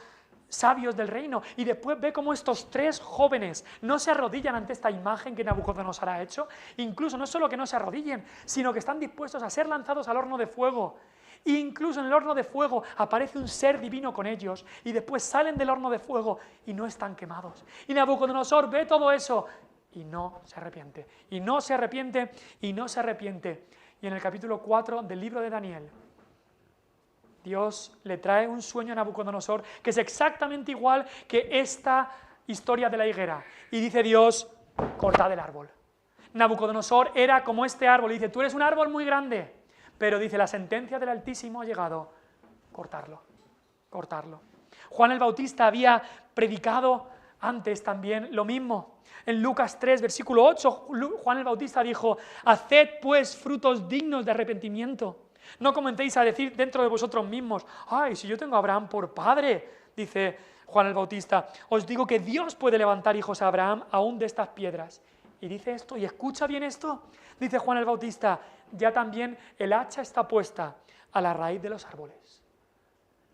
sabios del reino. Y después ve cómo estos 3 jóvenes no se arrodillan ante esta imagen que Nabucodonosor ha hecho. Incluso no solo que no se arrodillen, sino que están dispuestos a ser lanzados al horno de fuego. E incluso en el horno de fuego aparece un ser divino con ellos y después salen del horno de fuego y no están quemados. Y Nabucodonosor ve todo eso y no se arrepiente, y no se arrepiente, y no se arrepiente. Y en el capítulo 4 del libro de Daniel, Dios le trae un sueño a Nabucodonosor que es exactamente igual que esta historia de la higuera. Y dice Dios, cortad el árbol. Nabucodonosor era como este árbol y dice, tú eres un árbol muy grande. Pero dice, la sentencia del Altísimo ha llegado, cortarlo, cortarlo. Juan el Bautista había predicado antes también lo mismo. En Lucas 3, versículo 8, Juan el Bautista dijo, haced pues frutos dignos de arrepentimiento. No comencéis a decir dentro de vosotros mismos, ay, si yo tengo a Abraham por padre, dice Juan el Bautista, os digo que Dios puede levantar hijos a Abraham aún de estas piedras. Y dice esto, y escucha bien esto, dice Juan el Bautista, ya también el hacha está puesta a la raíz de los árboles.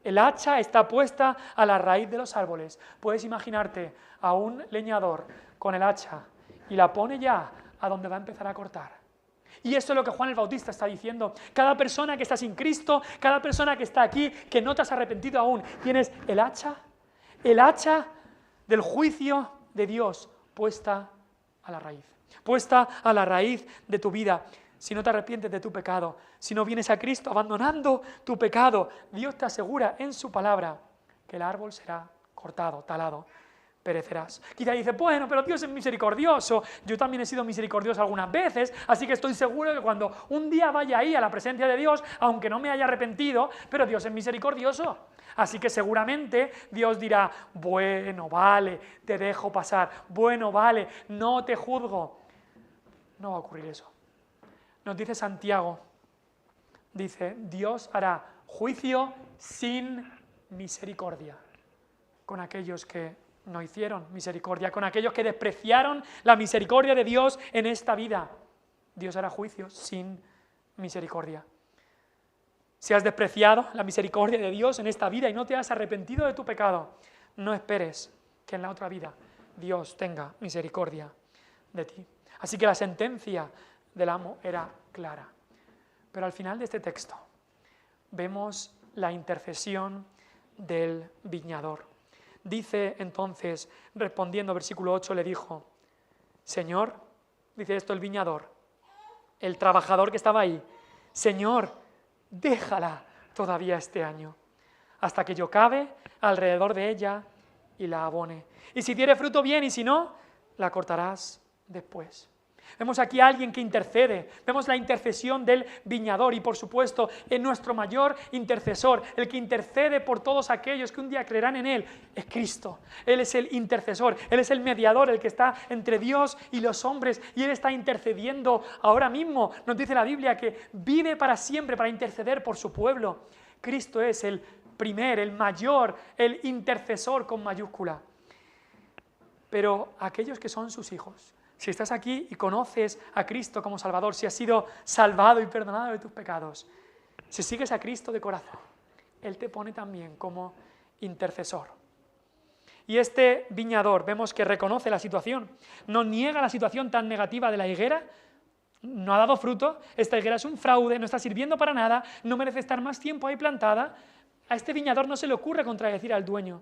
El hacha está puesta a la raíz de los árboles. Puedes imaginarte a un leñador con el hacha y la pone ya a donde va a empezar a cortar. Y esto es lo que Juan el Bautista está diciendo. Cada persona que está sin Cristo, cada persona que está aquí, que no te has arrepentido aún, tienes el hacha del juicio de Dios puesta a la raíz de tu vida. Si no te arrepientes de tu pecado, si no vienes a Cristo abandonando tu pecado, Dios te asegura en su palabra que el árbol será cortado, talado, perecerás. Quizá dice, bueno, pero Dios es misericordioso, yo también he sido misericordioso algunas veces, así que estoy seguro que cuando un día vaya ahí a la presencia de Dios, aunque no me haya arrepentido, pero Dios es misericordioso. Así que seguramente Dios dirá, bueno, vale, te dejo pasar, bueno, vale, no te juzgo. No va a ocurrir eso. Nos dice Santiago, dice, Dios hará juicio sin misericordia con aquellos que no hicieron misericordia, con aquellos que despreciaron la misericordia de Dios en esta vida. Dios hará juicio sin misericordia. Si has despreciado la misericordia de Dios en esta vida y no te has arrepentido de tu pecado, no esperes que en la otra vida Dios tenga misericordia de ti. Así que la sentencia del amo era clara. Pero al final de este texto vemos la intercesión del viñador. Dice entonces, respondiendo, versículo 8, le dijo, Señor, dice esto el viñador, el trabajador que estaba ahí, Señor, déjala todavía este año, hasta que yo cabe alrededor de ella y la abone. Y si diere fruto bien, y si no, la cortarás después. Vemos aquí a alguien que intercede, vemos la intercesión del viñador y por supuesto en nuestro mayor intercesor, el que intercede por todos aquellos que un día creerán en Él, es Cristo. Él es el intercesor, Él es el mediador, el que está entre Dios y los hombres y Él está intercediendo ahora mismo. Nos dice la Biblia que vive para siempre para interceder por su pueblo. Cristo es el primer, el mayor, el intercesor con mayúscula. Pero aquellos que son sus hijos, si estás aquí y conoces a Cristo como Salvador, si has sido salvado y perdonado de tus pecados, si sigues a Cristo de corazón, Él te pone también como intercesor. Y este viñador, vemos que reconoce la situación, no niega la situación tan negativa de la higuera, no ha dado fruto, esta higuera es un fraude, no está sirviendo para nada, no merece estar más tiempo ahí plantada. A este viñador no se le ocurre contradecir al dueño.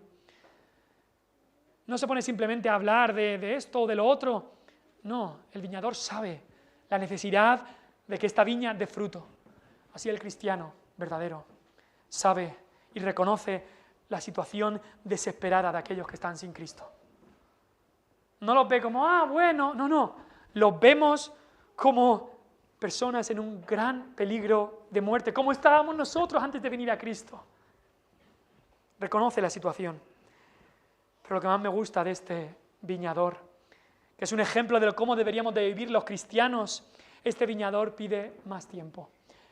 No se pone simplemente a hablar de esto o de lo otro. No, el viñador sabe la necesidad de que esta viña dé fruto. Así el cristiano verdadero sabe y reconoce la situación desesperada de aquellos que están sin Cristo. No los ve como, bueno, no. Los vemos como personas en un gran peligro de muerte, como estábamos nosotros antes de venir a Cristo. Reconoce la situación. Pero lo que más me gusta de este viñador, que es un ejemplo de cómo deberíamos de vivir los cristianos, este viñador pide más tiempo.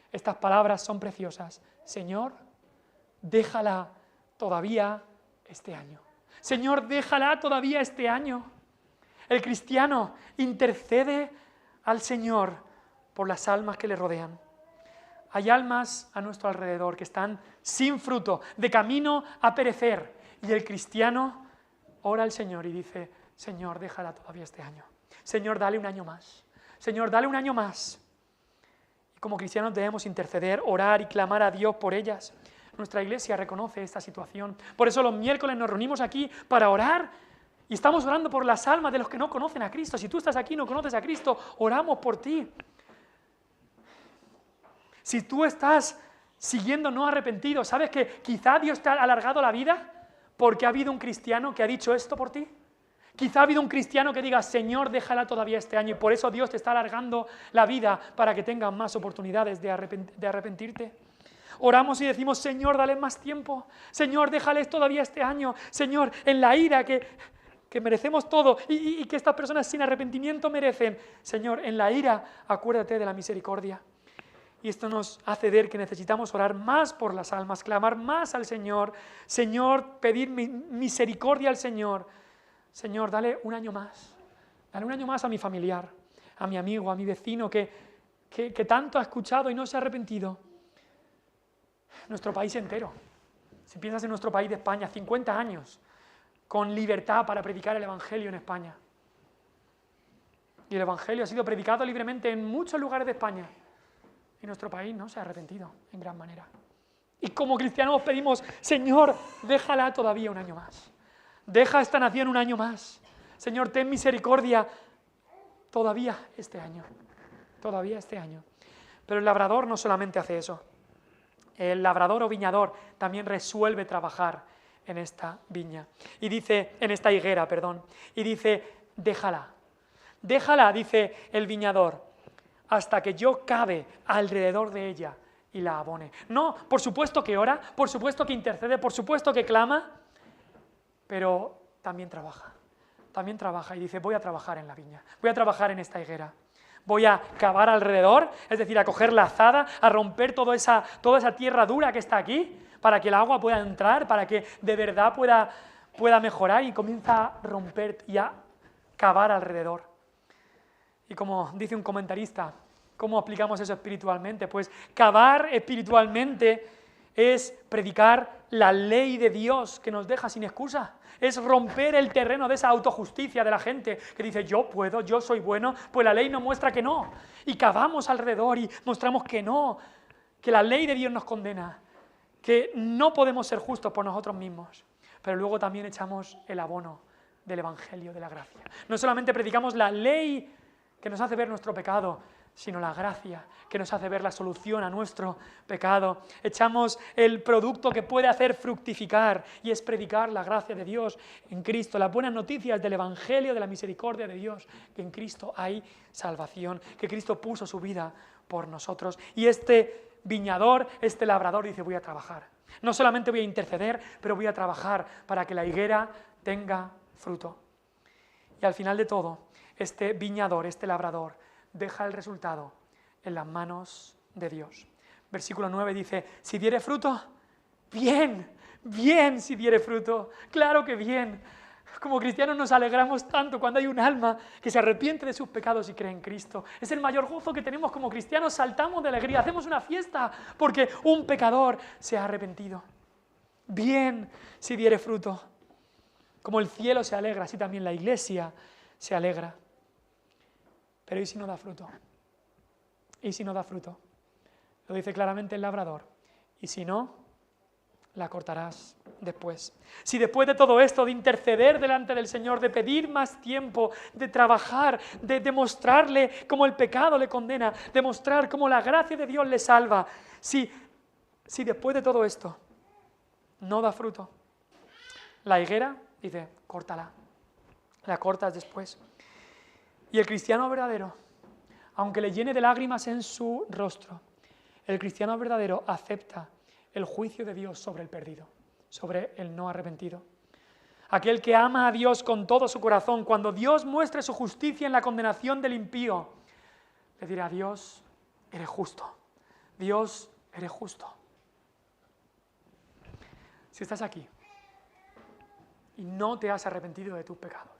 Estas palabras son preciosas. Señor, déjala todavía este año. Señor, déjala todavía este año. El cristiano intercede al Señor por las almas que le rodean. Hay almas a nuestro alrededor que están sin fruto, de camino a perecer. Y el cristiano ora al Señor y dice, Señor, déjala todavía este año. Señor, dale un año más. Señor, dale un año más. Y como cristianos debemos interceder, orar y clamar a Dios por ellas. Nuestra iglesia reconoce esta situación. Por eso los miércoles nos reunimos aquí para orar. Y estamos orando por las almas de los que no conocen a Cristo. Si tú estás aquí y no conoces a Cristo, oramos por ti. Si tú estás siguiendo no arrepentido, ¿sabes que quizá Dios te ha alargado la vida porque ha habido un cristiano que ha dicho esto por ti? Quizá ha habido un cristiano que diga, Señor, déjala todavía este año, y por eso Dios te está alargando la vida para que tengas más oportunidades de arrepentirte. Oramos y decimos, Señor, dale más tiempo. Señor, déjales todavía este año. Señor, en la ira que merecemos todo y que estas personas sin arrepentimiento merecen. Señor, en la ira, acuérdate de la misericordia. Y esto nos hace ver que necesitamos orar más por las almas, clamar más al Señor. Señor, pedir misericordia al Señor. Señor, dale un año más. Dale un año más a mi familiar, a mi amigo, a mi vecino que tanto ha escuchado y no se ha arrepentido. Nuestro país entero. Si piensas en nuestro país de España, 50 años con libertad para predicar el Evangelio en España. Y el Evangelio ha sido predicado libremente en muchos lugares de España. Y nuestro país no se ha arrepentido en gran manera. Y como cristianos pedimos, Señor, déjala todavía un año más. Deja esta nación un año más. Señor, ten misericordia todavía este año. Todavía este año. Pero el labrador no solamente hace eso. El labrador o viñador también resuelve trabajar en esta viña. Y dice, en esta higuera, perdón. Y dice, déjala. Déjala, dice el viñador, hasta que yo cabe alrededor de ella y la abone. No, por supuesto que ora, por supuesto que intercede, por supuesto que clama, pero también trabaja y dice, voy a trabajar en la viña, voy a trabajar en esta higuera, voy a cavar alrededor, es decir, a coger la azada, a romper toda esa tierra dura que está aquí, para que el agua pueda entrar, para que de verdad pueda mejorar, y comienza a romper y a cavar alrededor. Y como dice un comentarista, ¿cómo aplicamos eso espiritualmente? Pues cavar espiritualmente es predicar la ley de Dios que nos deja sin excusa. Es romper el terreno de esa autojusticia de la gente que dice, yo puedo, yo soy bueno, pues la ley nos muestra que no. Y cavamos alrededor y mostramos que no, que la ley de Dios nos condena, que no podemos ser justos por nosotros mismos. Pero luego también echamos el abono del Evangelio de la gracia. No solamente predicamos la ley que nos hace ver nuestro pecado, sino la gracia que nos hace ver la solución a nuestro pecado. Echamos el producto que puede hacer fructificar, y es predicar la gracia de Dios en Cristo, las buenas noticias del Evangelio de la misericordia de Dios, que en Cristo hay salvación, que Cristo puso su vida por nosotros. Y este viñador, este labrador dice, voy a trabajar. No solamente voy a interceder, pero voy a trabajar para que la higuera tenga fruto. Y al final de todo, este viñador, este labrador, deja el resultado en las manos de Dios. Versículo 9 dice, si diere fruto, bien, bien si diere fruto, claro que bien. Como cristianos nos alegramos tanto cuando hay un alma que se arrepiente de sus pecados y cree en Cristo. Es el mayor gozo que tenemos como cristianos, saltamos de alegría, hacemos una fiesta porque un pecador se ha arrepentido. Bien si diere fruto. Como el cielo se alegra, así también la iglesia se alegra. Pero ¿y si no da fruto? ¿Y si no da fruto? Lo dice claramente el labrador. Y si no, la cortarás después. Si después de todo esto, de interceder delante del Señor, de pedir más tiempo, de trabajar, de demostrarle cómo el pecado le condena, demostrar cómo la gracia de Dios le salva, si después de todo esto no da fruto, la higuera, dice, córtala. La cortas después. Y el cristiano verdadero, aunque le llene de lágrimas en su rostro, el cristiano verdadero acepta el juicio de Dios sobre el perdido, sobre el no arrepentido. Aquel que ama a Dios con todo su corazón, cuando Dios muestre su justicia en la condenación del impío, le dirá, Dios, eres justo. Dios, eres justo. Si estás aquí y no te has arrepentido de tus pecados.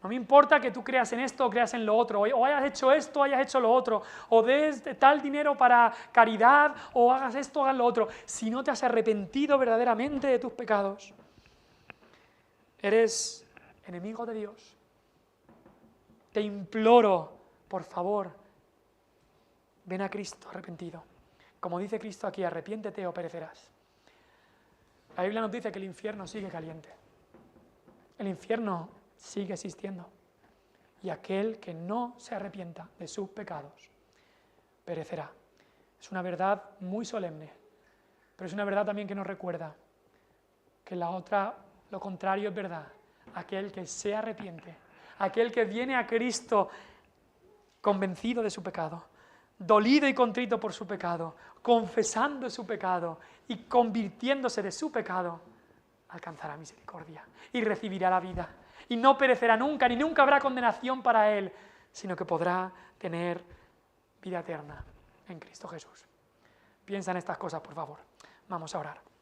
No me importa que tú creas en esto o creas en lo otro, o hayas hecho esto o hayas hecho lo otro, o des tal dinero para caridad, o hagas esto o hagas lo otro. Si no te has arrepentido verdaderamente de tus pecados, eres enemigo de Dios. Te imploro, por favor, ven a Cristo arrepentido. Como dice Cristo aquí, arrepiéntete o perecerás. La Biblia nos dice que el infierno sigue caliente. El infierno sigue existiendo. Y aquel que no se arrepienta de sus pecados perecerá. Es una verdad muy solemne, pero es una verdad también que nos recuerda que lo contrario es verdad. Aquel que se arrepiente, aquel que viene a Cristo convencido de su pecado, dolido y contrito por su pecado, confesando su pecado y convirtiéndose de su pecado, alcanzará misericordia y recibirá la vida. Y no perecerá nunca, ni nunca habrá condenación para él, sino que podrá tener vida eterna en Cristo Jesús. Piensa en estas cosas, por favor. Vamos a orar.